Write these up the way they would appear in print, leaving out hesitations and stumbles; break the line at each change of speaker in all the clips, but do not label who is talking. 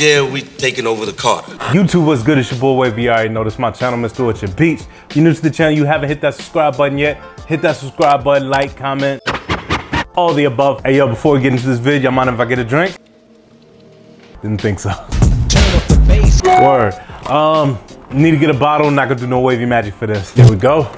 Yeah, we taking over the Carter.
YouTube, what's good? It's your boy WAVY. You already know this is my channel, Mr. With Your Beats. If you're new to the channel, you haven't hit that subscribe button yet, hit that subscribe button, like, comment, all the above. Hey yo, before we get into this video, y'all mind if I get a drink? Didn't think so. Word. Need to get a bottle, not gonna do no wavy magic for this. Here we go.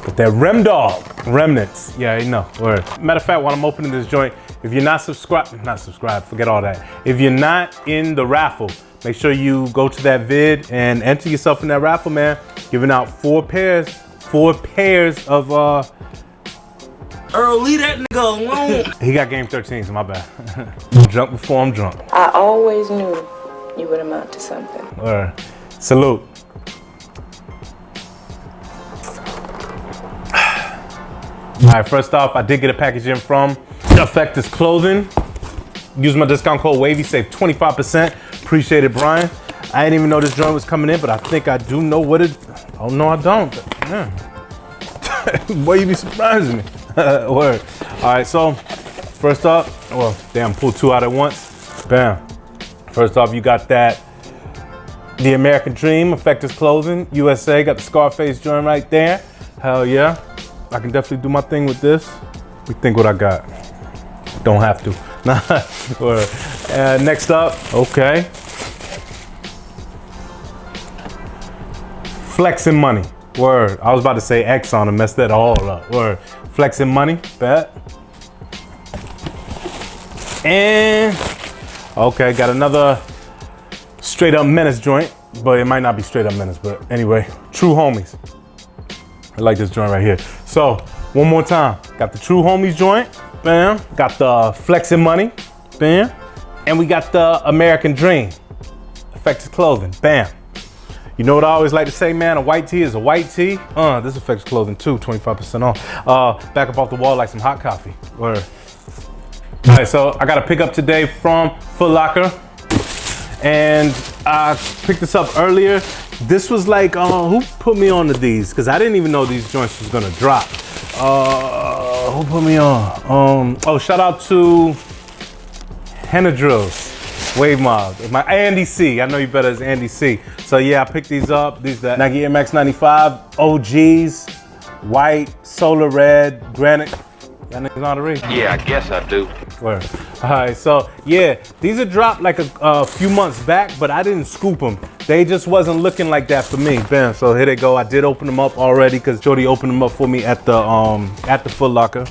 With that Rem Dog, remnants. Yeah, you know, word. Matter of fact, while I'm opening this joint, if you're not subscribed, forget all that. If you're not in the raffle, make sure you go to that vid and enter yourself in that raffle, man. Giving out four pairs of,
Earl, leave that nigga alone.
He got game 13, so my bad. I'm drunk before I'm drunk.
I always knew you would amount to something.
Word. Salute. All right, first off, I did get a package in from Effectus Clothing. Use my discount code WAVY, save 25%. Appreciate it, Brian. I didn't even know this joint was coming in, but I think I do know what it. Oh no, I don't. Yeah. Boy, you be surprising me. Word. All right, so first up, well, damn, pull two out at once. Bam. First off, you got that The American Dream, Effectus Clothing, USA. Got the Scarface joint right there. Hell yeah. I can definitely do my thing with this. We think what I got. Don't have to. Next up, okay. Flexing Money. Word. I was about to say Exxon and messed that all up. Word. Flexing Money. Bet. And okay, got another straight up menace joint, but it might not be straight up menace, but anyway, True Homies. I like this joint right here. So one more time, got the True Homies joint, bam. Got the Flexing Money, bam. And we got the American Dream, Effectus Clothing, bam. You know what I always like to say, man, a white tee is a white tee. This Effectus Clothing too, 25% off. Back up off the wall like some hot coffee. Word. All right, so I got a pickup today from Foot Locker. And I picked this up earlier. This was like, who put me on to these? Because I didn't even know these joints was gonna drop. Who put me on? Oh, shout out to Henna Drills, Wave Mob, my Andy C. I know you better as Andy C. So yeah, I picked these up. These the Nike Air Max 95 OGs, white, solar red, granite. Y'all niggas know how to read?
Yeah, I guess I do.
Word. All right, so yeah, these are dropped like a few months back, but I didn't scoop them. They just wasn't looking like that for me. Bam, so here they go. I did open them up already because Jody opened them up for me at the Foot Locker.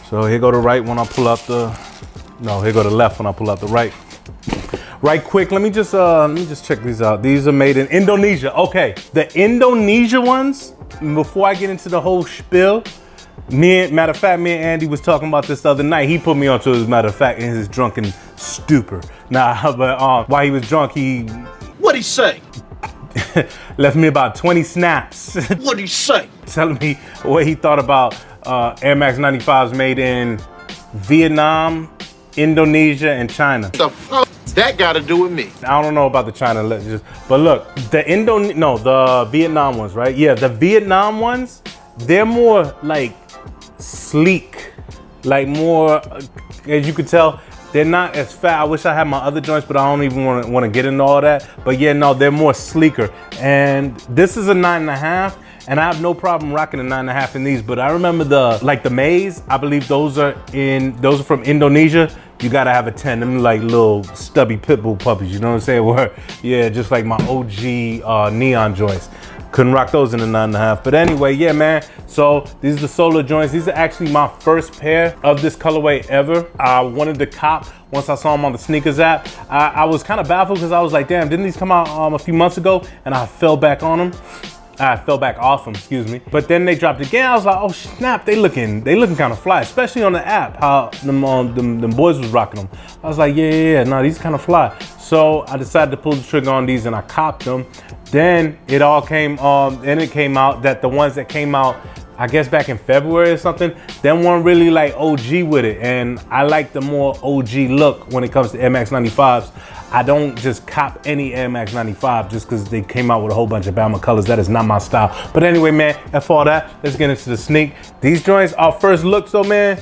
So here go the right when I pull out the, no, here go the left when I pull out the right. Right quick, let me just check these out. These are made in Indonesia. Okay, the Indonesia ones, before I get into the whole spiel, matter of fact, me and Andy was talking about this the other night. He put me onto it, as a matter of fact, in his drunken stupor. Nah, but while he was drunk,
What'd he say?
left me about 20 snaps.
What'd he say?
Telling me what he thought about Air Max 95s made in Vietnam, Indonesia, and China.
The fuck that got to do with me?
I don't know about the China, but look, the Vietnam ones, right? Yeah, the Vietnam ones, they're more like sleek, like more, as you could tell, they're not as fat. I wish I had my other joints, but I don't even want to get into all that. But yeah, no, they're more sleeker. And this is a 9.5, and I have no problem rocking a 9.5 in these. But I remember the Maze. I believe those are from Indonesia. You gotta have a 10. Them like little stubby pit bull puppies. You know what I'm saying? Where, yeah, just like my OG neon joints. Couldn't rock those in a 9.5. But anyway, yeah, man. So these are the solar joints. These are actually my first pair of this colorway ever. I wanted to cop once I saw them on the sneakers app. I was kind of baffled because I was like, damn, didn't these come out a few months ago? And I fell back on them. I fell back off them, excuse me. But then they dropped again. I was like, oh snap, they looking kind of fly, especially on the app, how them boys was rocking them. I was like, yeah, no, these kind of fly. So I decided to pull the trigger on these and I copped them. Then it all came out that the ones that came out, I guess back in February or something, them weren't really like OG with it. And I like the more OG look when it comes to Air Max 95s. I don't just cop any Air Max 95 just because they came out with a whole bunch of Bama colors. That is not my style. But anyway, man, F all that. Let's get into the sneak. These joints, our first looks though, man.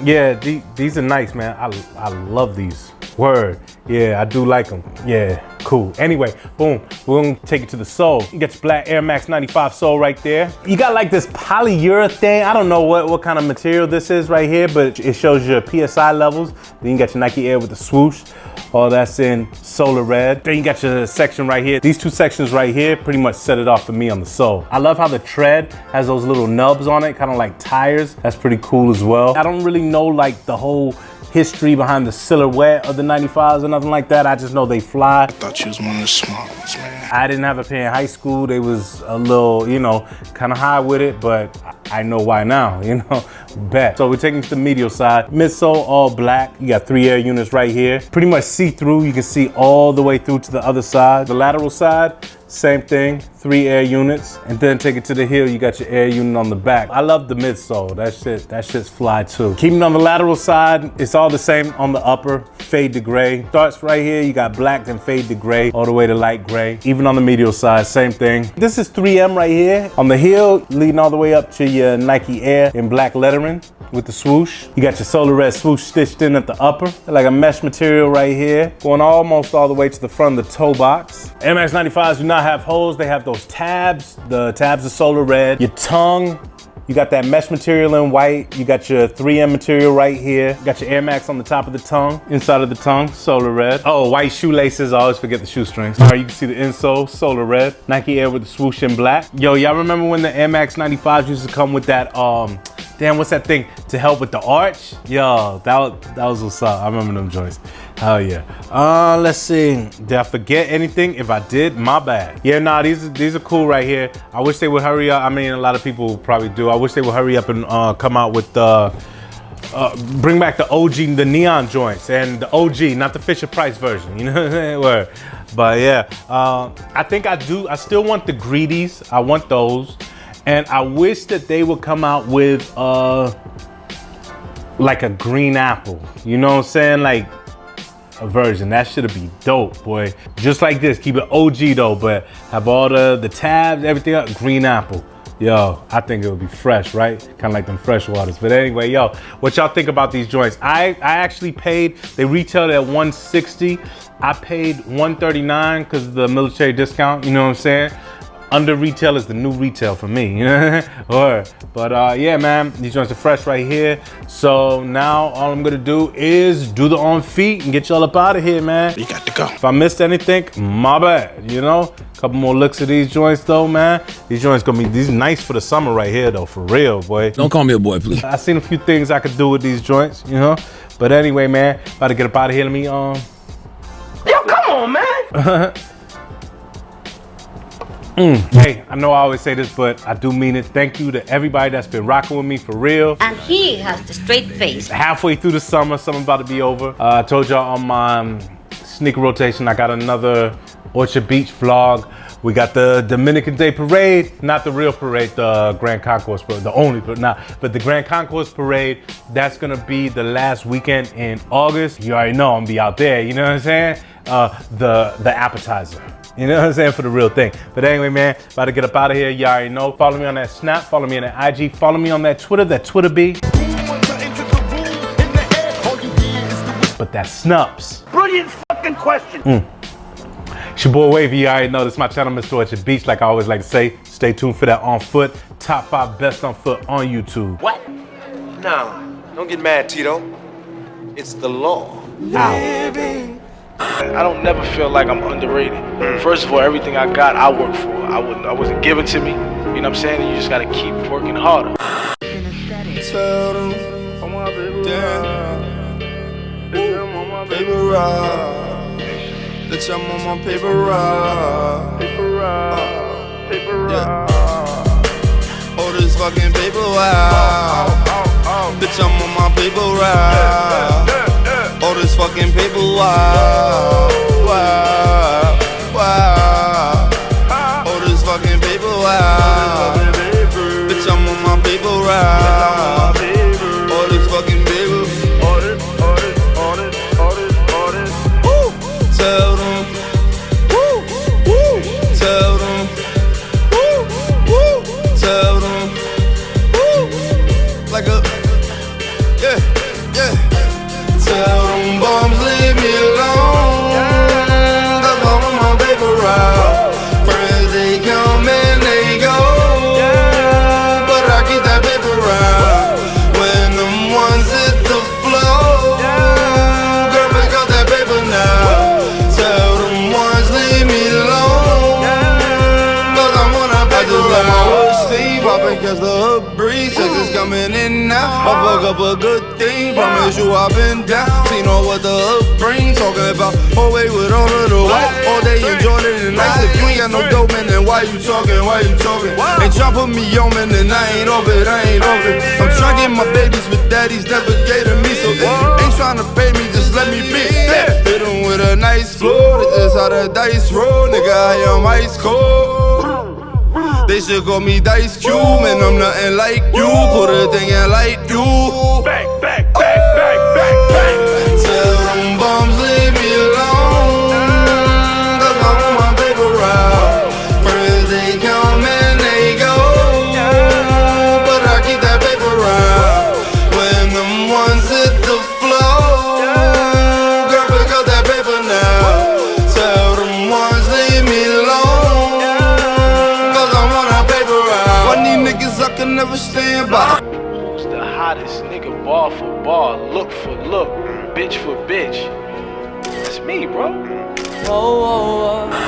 Yeah, these are nice, man. I love these. Word. Yeah, I do like them. Yeah, cool. Anyway, boom, we're gonna take it to the sole. You got your black Air Max 95 sole right there. You got like this polyurethane. I don't know what kind of material this is right here, but it shows your PSI levels. Then you got your Nike Air with the swoosh. All that's in solar red. Then you got your section right here. These two sections right here pretty much set it off for me on the sole. I love how the tread has those little nubs on it, kind of like tires. That's pretty cool as well. I don't really know like the whole history behind the silhouette of the 95s or nothing like that. I just know they fly.
I thought you was one of the smart ones, man.
I didn't have a pair in high school. They was a little, you know, kind of high with it, but I know why now, you know, bet. So we're taking to the medial side. Midsole, all black. You got 3 air units right here. Pretty much see-through. You can see all the way through to the other side. The lateral side, same thing, 3 air units. And then take it to the heel, you got your air unit on the back. I love the midsole, that shit's fly too. Keeping on the lateral side, it's all the same on the upper, fade to gray. Starts right here, you got black, then fade to gray, all the way to light gray. Even on the medial side, same thing. This is 3M right here. On the heel, leading all the way up to your Nike Air in black lettering with the swoosh. You got your solar red swoosh stitched in at the upper, like a mesh material right here, going almost all the way to the front of the toe box. Air Max 95s do not have holes, they have those tabs. The tabs are solar red. Your tongue, you got that mesh material in white. You got your 3M material right here. You got your Air Max on the top of the tongue, inside of the tongue, solar red. Oh, white shoelaces, I always forget the shoestrings. All right, you can see the insole, solar red. Nike Air with the swoosh in black. Yo, y'all remember when the Air Max 95s used to come with that, damn, what's that thing to help with the arch? Yo, that was what's up. I remember them joints. Hell yeah. Let's see. Did I forget anything? If I did, my bad. Yeah, nah, these are cool right here. I wish they would hurry up. I mean, a lot of people probably do. I wish they would hurry up and come out with the bring back the OG, the neon joints, and the OG, not the Fisher Price version. You know what I'm saying? Word. But yeah, I think I do. I still want the greedies. I want those. And I wish that they would come out with like a green apple. You know what I'm saying? Like a version. That should be dope, boy. Just like this. Keep it OG though, but have all the tabs, everything up, green apple. Yo, I think it would be fresh, right? Kind of like them fresh waters. But anyway, yo, what y'all think about these joints? I actually paid, they retailed at $160. I paid $139 because of the military discount, you know what I'm saying? Under retail is the new retail for me, you know? But yeah, man, these joints are fresh right here. So now all I'm gonna do is do the on feet and get y'all up out of here, man.
You got to go.
If I missed anything, my bad, you know? Couple more looks at these joints though, man. These joints gonna be, these nice for the summer right here though, for real, boy.
Don't call me a boy, please.
I seen a few things I could do with these joints, you know? But anyway, man, about to get up out of here. Let me,
Yo, come on, man.
Hey, I know I always say this, but I do mean it. Thank you to everybody that's been rocking with me for real.
And he has the straight face.
Halfway through the summer, summer about to be over. I told y'all on my sneaker rotation, I got another Orchard Beach vlog. We got the Dominican Day Parade, not the real parade, the Grand Concourse Parade, the only, but the Grand Concourse Parade, that's gonna be the last weekend in August. You already know I'm gonna be out there, you know what I'm saying? The appetizer. You know what I'm saying? For the real thing. But anyway, man, about to get up out of here. You already know. Follow me on that Snap. Follow me on that IG. Follow me on that Twitter B. But that Snups.
Brilliant fucking question.
It's your boy Wavy. You already know. This is my channel, Mr. Orchard Beach. Like I always like to say, stay tuned for that On Foot. Top 5 best on foot on YouTube.
What? No, don't get mad, Tito. It's the law.
Ow.
I don't never feel like I'm underrated. First of all, everything I got, I worked for. I wasn't given to me. You know what I'm saying? And you just gotta keep working harder.
Tell them, damn, paper route. Bitch, I'm on my paper route. Yeah. Oh, this fucking paper route. Bitch, I'm on my paper route. Oh, this fucking paper, wow, wow, wow. Oh, this fucking paper, wow. Bitch, I'm on my paper, wow. Oh, this fucking paper. Woo. Tell them. Woo. Woo. Tell them. Woo. Woo. Tell them. Woo. Like a, yeah, yeah. Tell them bums leave me alone. poppin' cause the hood breeze. Texas coming in now. I fuck up a good thing. Promise you I've been down. Seen all what the hood bring. Talking about whole way with all of the white. All day enjoying it and nice. If you ain't got no dope, man, then why you talking? Why you talking? Ain't tryna put me on, man, then I ain't off it. I ain't off it. I'm tryna get my babies with daddies never gave to me. So if you ain't tryna pay me, just let me be. Hit them with a nice floor. This is how the dice roll. Nigga, I am ice cold. They should call me Dice Cube, and I'm nothing like you. Put a thing in like you.
Back, back, back, back, back, back.
Tell them bums leave me alone, cause I want my paper route. Friends they come and they go, but I keep that paper route. When them ones hit the floor, girl, pick up that paper now. Tell them ones leave me alone, cause I want a paper route. Funny niggas I can never stand by.
Who's the hottest nigga? Bar for bar, look for look, bitch for bitch. That's me, bro.
Whoa, whoa, whoa.